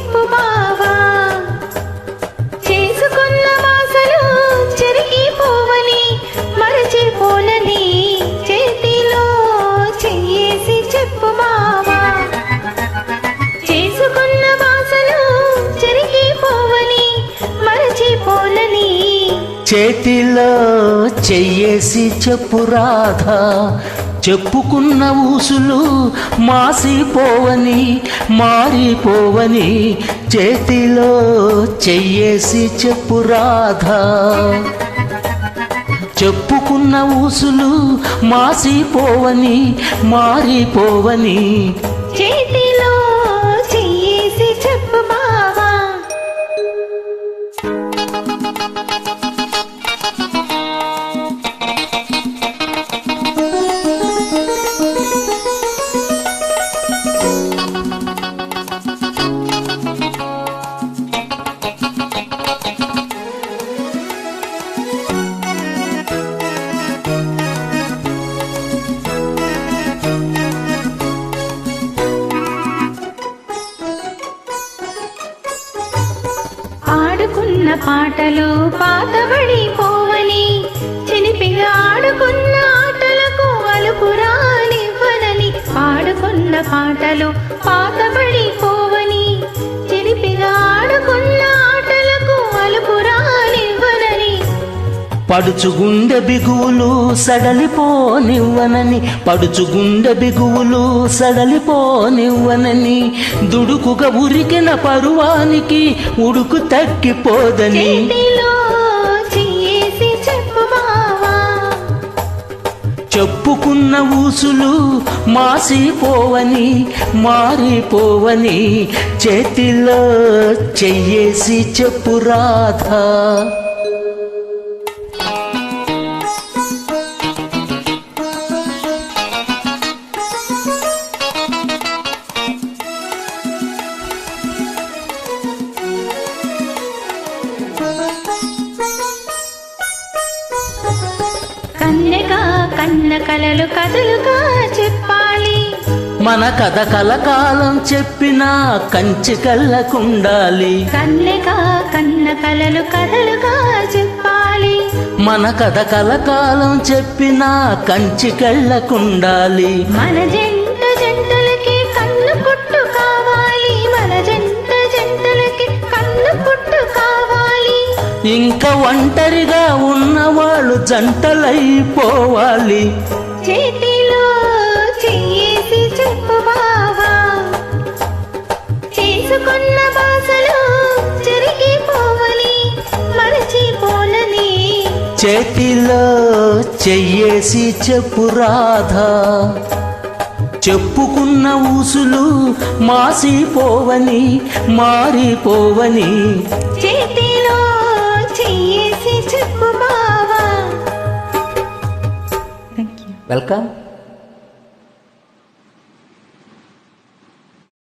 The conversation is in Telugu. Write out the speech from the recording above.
చెప్పు బావా చేసుకున్న వాసలు చెరిగిపోవని మరచిపోనని చేతిలో చెయ్యేసి చెప్పు బావా చేసుకున్న వాసలు చెరిగిపోవని మరచిపోనని చేతిలో చెయ్యేసి చెప్పు రాధా చెప్పుకున్న ఊసులు మాసిపోవని మారిపోవని చేతిలో చెయ్యేసి చెప్పు రాధా చెప్పుకున్న ఊసులు మాసిపోవని మారిపోవని చేతిలో చెయ్యేసి చెప్పు బావా ఆడుకున్న పాటలు పాతబడిపోవని చిలిపిగా ఆడుకున్న ఆటలకు అలుపురానివ్వనని ఆడుకున్న పాటలు పాతబడిపోవని చిలిపిగా ఆడుకున్న ఆటలకు అలుపురానివ్వనని పడుచుగుండె బిగువులు సడలిపోనివ్వనని పడుచుగుండె బిగువులు సడలిపోనివ్వనని దుడుకుగా ఉరికిన పరువానికి ఉడుకు తగ్గిపోదని చేతిలో చెయ్యేసి చెప్పు బావా చెప్పుకున్న ఊసులు మాసిపోవని మారిపోవని చేతిలో చెయ్యేసి చెప్పు రాధా కన్నెగా కన్న కలలు కథలుగా చెప్పాలి మన కథ కలకాలం చెప్పినా కంచి కళ్ళకుండాలి కన్నెగా కన్న కలలు కథలుగా చెప్పాలి మన కథ కలకాలం చెప్పినా కంచి కళ్ళకుండాలి మన జంట జంటలకి కన్ను పుట్టు కావాలి మన జంట జంటలకి కన్ను పుట్టు కావాలి ఇంకా ఒంటరిగా ఉన్నవాళ్ళు జంటలైపోవాలి చేతిలో చెయ్యేసి చెప్పు బావా చేసుకున్న బాసలు చెరిగిపోవని మరచిపోనని చేతిలో చెయ్యేసి చెప్పు రాధా చెప్పుకున్న ఊసులు మాసిపోవని మారిపోవని చేతిలో చెయ్యేసి చెప్పు బావా వెల్కమ్.